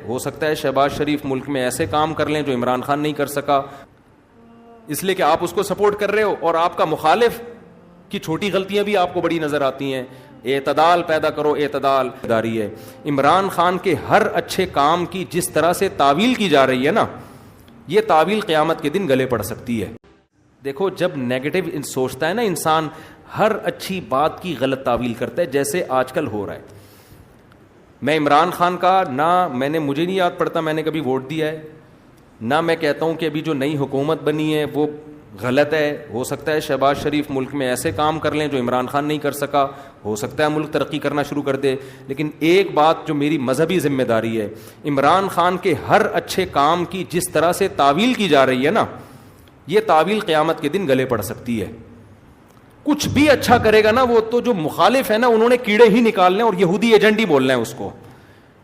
ہو سکتا ہے شہباز شریف ملک میں ایسے کام کر لیں جو عمران خان نہیں کر سکا، اس لیے کہ آپ اس کو سپورٹ کر رہے ہو اور آپ کا مخالف کی چھوٹی غلطیاں بھی آپ کو بڑی نظر آتی ہیں. اعتدال پیدا کرو، اعتدال داری ہے. عمران خان کے ہر اچھے کام کی جس طرح سے تعویل کی جا رہی ہے نا، یہ تعویل قیامت کے دن گلے پڑ سکتی ہے. دیکھو جب نیگیٹو سوچتا ہے نا انسان، ہر اچھی بات کی غلط تعویل کرتا ہے، جیسے آج کل ہو رہا ہے. میں عمران خان کا مجھے نہیں یاد پڑتا میں نے کبھی ووٹ دیا ہے، نہ میں کہتا ہوں کہ ابھی جو نئی حکومت بنی ہے وہ غلط ہے. ہو سکتا ہے شہباز شریف ملک میں ایسے کام کر لیں جو عمران خان نہیں کر سکا، ہو سکتا ہے ملک ترقی کرنا شروع کر دے. لیکن ایک بات جو میری مذہبی ذمہ داری ہے، عمران خان کے ہر اچھے کام کی جس طرح سے تعویل کی جا رہی ہے نا، یہ تعویل قیامت کے دن گلے پڑ سکتی ہے. کچھ بھی اچھا کرے گا نا، وہ تو جو مخالف ہے نا انہوں نے کیڑے ہی نکالنے اور یہودی ایجنٹ ہی بولنا ہے اس کو.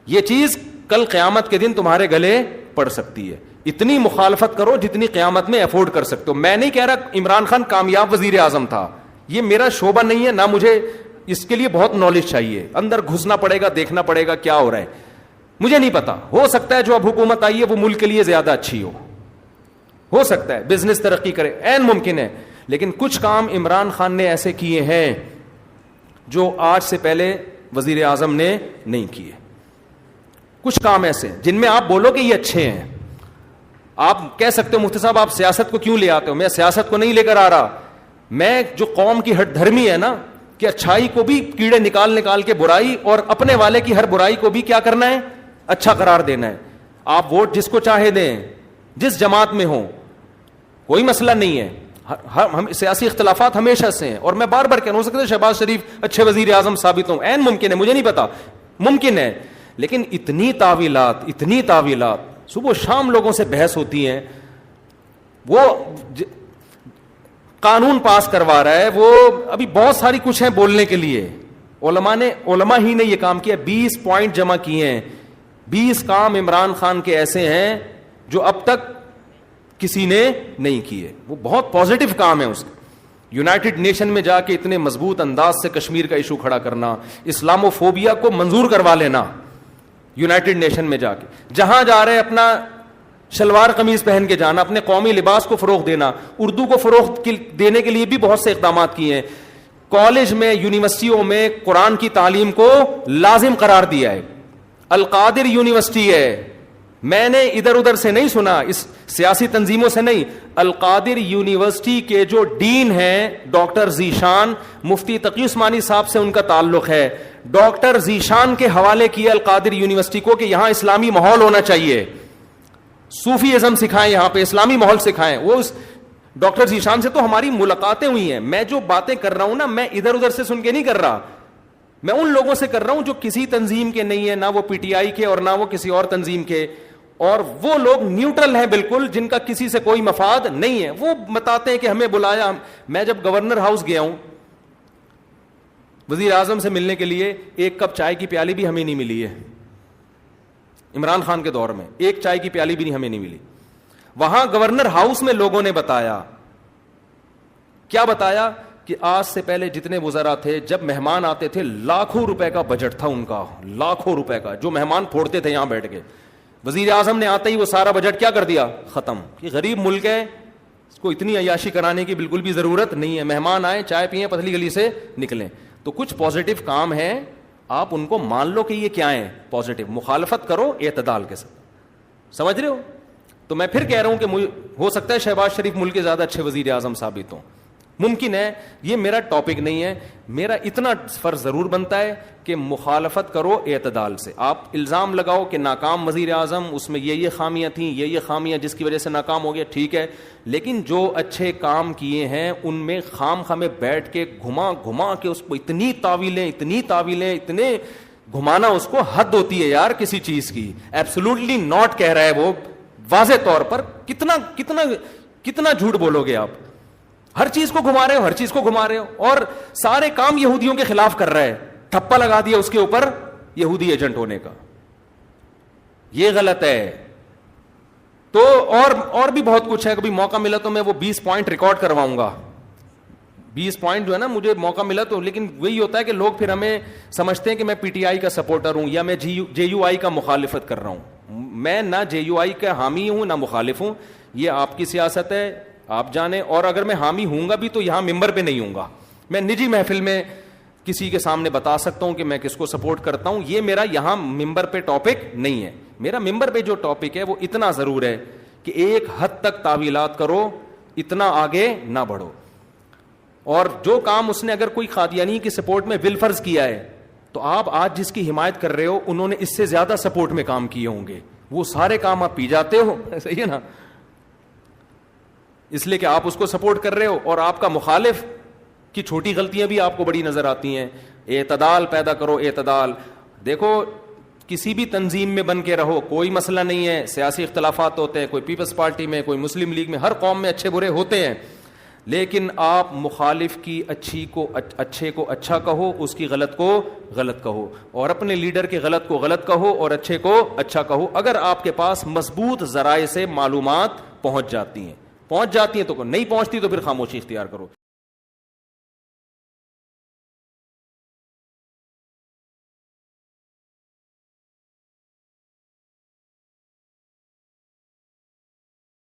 یہ چیز کل قیامت کے دن تمہارے گلے پڑ سکتی ہے. اتنی مخالفت کرو جتنی قیامت میں افورڈ کر سکتے ہو. میں نہیں کہہ رہا عمران خان کامیاب وزیر اعظم تھا، یہ میرا شعبہ نہیں ہے، نہ مجھے اس کے لیے بہت نالج چاہیے، اندر گھسنا پڑے گا، دیکھنا پڑے گا کیا ہو رہا ہے. مجھے نہیں پتا، ہو سکتا ہے جو اب حکومت آئی ہے وہ ملک کے لیے زیادہ اچھی ہو سکتا ہے بزنس ترقی کرے، عین ممکن ہے. لیکن کچھ کام عمران خان نے ایسے کیے ہیں جو آج سے پہلے وزیر اعظم نے نہیں کیے. کچھ کام ایسے جن میں آپ بولو کہ یہ اچھے ہیں. آپ کہہ سکتے ہو مفتی صاحب آپ سیاست کو کیوں لے آتے ہو؟ میں سیاست کو نہیں لے کر آ رہا، میں جو قوم کی ہٹ دھرمی ہے نا کہ اچھائی کو بھی کیڑے نکال کے برائی، اور اپنے والے کی ہر برائی کو بھی کیا کرنا ہے، اچھا قرار دینا ہے. آپ ووٹ جس کو چاہے دیں، جس جماعت میں ہوں، کوئی مسئلہ نہیں ہے. ہم سیاسی اختلافات ہمیشہ سے ہیں، اور میں بار بار کہنا، ہو سکتا ہے شہباز شریف اچھے وزیر اعظم ثابت ہوں، عین ممکن ہے، مجھے نہیں پتا، ممکن ہے. لیکن اتنی تعویلات صبح شام لوگوں سے بحث ہوتی ہیں. وہ قانون پاس کروا رہا ہے، وہ ابھی بہت ساری کچھ ہیں بولنے کے لیے. علماء ہی نے یہ کام کیا، 20 پوائنٹ جمع کیے ہیں. 20 کام عمران خان کے ایسے ہیں جو اب تک کسی نے نہیں کیے. وہ بہت پازیٹو کام ہے اس کا. یونائٹڈ نیشن میں جا کے اتنے مضبوط انداز سے کشمیر کا ایشو کھڑا کرنا، اسلامو فوبیا کو منظور کروا لینا یونائٹڈ نیشن میں جا کے، جہاں جا رہے اپنا شلوار قمیض پہن کے جانا، اپنے قومی لباس کو فروغ دینا، اردو کو فروغ دینے کے لیے بھی بہت سے اقدامات کیے ہیں. کالج میں، یونیورسٹیوں میں قرآن کی تعلیم کو لازم قرار دیا ہے. القادر یونیورسٹی ہے، میں نے ادھر ادھر سے نہیں سنا، اس سیاسی تنظیموں سے نہیں. القادر یونیورسٹی کے جو ڈین ہیں ڈاکٹر ذیشان، مفتی تقی عثمانی صاحب سے ان کا تعلق ہے. ڈاکٹر ذیشان کے حوالے کیا القادر یونیورسٹی کو کہ یہاں اسلامی ماحول ہونا چاہیے، صوفی ازم سکھائیں، یہاں پہ اسلامی ماحول سکھائیں. وہ ڈاکٹر ذیشان سے تو ہماری ملاقاتیں ہوئی ہیں. میں جو باتیں کر رہا ہوں نا، میں ادھر ادھر سے سن کے نہیں کر رہا، میں ان لوگوں سے کر رہا ہوں جو کسی تنظیم کے نہیں ہے، نہ وہ پی ٹی آئی کے اور نہ وہ کسی اور تنظیم کے، اور وہ لوگ نیوٹرل ہیں بالکل، جن کا کسی سے کوئی مفاد نہیں ہے. وہ بتاتے ہیں کہ ہمیں بلایا. میں جب گورنر ہاؤس گیا ہوں وزیر اعظم سے ملنے کے لیے، ایک کپ چائے کی پیالی بھی ہمیں نہیں ملی ہے. عمران خان کے دور میں ایک چائے کی پیالی بھی ہمیں نہیں ملی. وہاں گورنر ہاؤس میں لوگوں نے بتایا، کیا بتایا، کہ آج سے پہلے جتنے وزراء تھے جب مہمان آتے تھے لاکھوں روپے کا بجٹ تھا ان کا، لاکھوں روپے کا جو مہمان پھوڑتے تھے یہاں بیٹھ کے. وزیر اعظم نے آتے ہی وہ سارا بجٹ کیا کر دیا، ختم. یہ غریب ملک ہے، اس کو اتنی عیاشی کرانے کی بالکل بھی ضرورت نہیں ہے. مہمان آئے، چائے پئیں، پتلی گلی سے نکلیں. تو کچھ پازیٹو کام ہیں، آپ ان کو مان لو کہ یہ کیا ہیں، پازیٹو. مخالفت کرو اعتدال کے ساتھ. سمجھ رہے ہو؟ تو میں پھر کہہ رہا ہوں کہ ہو سکتا ہے شہباز شریف ملک کے زیادہ اچھے وزیر اعظم ثابت ہوں، ممکن ہے. یہ میرا ٹاپک نہیں ہے. میرا اتنا فرض ضرور بنتا ہے کہ مخالفت کرو اعتدال سے. آپ الزام لگاؤ کہ ناکام وزیر اعظم، اس میں یہ خامیاں تھیں، یہ خامیاں جس کی وجہ سے ناکام ہو گیا، ٹھیک ہے. لیکن جو اچھے کام کیے ہیں ان میں خام میں بیٹھ کے گھما کے اس کو اتنی تعویلیں، اتنے گھمانا، اس کو حد ہوتی ہے یار کسی چیز کی. ایبسولوٹلی ناٹ کہہ رہا ہے وہ واضح طور پر. کتنا جھوٹ بولو گے آپ؟ ہر چیز کو گھما رہے ہو، اور سارے کام یہودیوں کے خلاف کر رہا ہے. ٹھپا لگا دیا اس کے اوپر یہودی ایجنٹ ہونے کا. یہ غلط ہے. تو اور بھی بہت کچھ ہے. کبھی موقع ملا تو میں وہ 20 پوائنٹ ریکارڈ کرواؤں گا. 20 پوائنٹ جو ہے نا مجھے موقع ملا تو, لیکن وہی ہوتا ہے کہ لوگ پھر ہمیں سمجھتے ہیں کہ میں پی ٹی آئی کا سپورٹر ہوں یا میں جے یو آئی کا مخالفت کر رہا ہوں. میں نہ جے یو آئی کا حامی ہوں نہ مخالف ہوں, یہ آپ کی سیاست ہے, آپ جانیں. اور اگر میں حامی ہوں گا بھی تو یہاں ممبر پہ نہیں ہوں گا, میں نجی محفل میں کسی کے سامنے بتا سکتا ہوں کہ میں کس کو سپورٹ کرتا ہوں. یہ میرا یہاں ممبر پہ ٹاپک نہیں ہے. میرا ممبر پہ جو ٹاپک ہے وہ اتنا ضرور ہے کہ ایک حد تک تعویلات کرو, اتنا آگے نہ بڑھو. اور جو کام اس نے اگر کوئی قادیانی کی سپورٹ میں بالفرض کیا ہے تو آپ آج جس کی حمایت کر رہے ہو انہوں نے اس سے زیادہ سپورٹ میں کام کیے ہوں گے, وہ سارے کام آپ پی جاتے ہو. صحیح ہے نا, اس لیے کہ آپ اس کو سپورٹ کر رہے ہو اور آپ کا مخالف کی چھوٹی غلطیاں بھی آپ کو بڑی نظر آتی ہیں. اعتدال پیدا کرو, اعتدال. دیکھو کسی بھی تنظیم میں بن کے رہو, کوئی مسئلہ نہیں ہے, سیاسی اختلافات ہوتے ہیں, کوئی پیپلز پارٹی میں, کوئی مسلم لیگ میں, ہر قوم میں اچھے برے ہوتے ہیں, لیکن آپ مخالف کی اچھے کو اچھا کہو, اس کی غلط کو غلط کہو, اور اپنے لیڈر کے غلط کو غلط کہو اور اچھے کو اچھا کہو. اگر آپ کے پاس مضبوط ذرائع سے معلومات پہنچ جاتی ہیں تو نہیں پہنچتی تو پھر خاموشی اختیار کرو.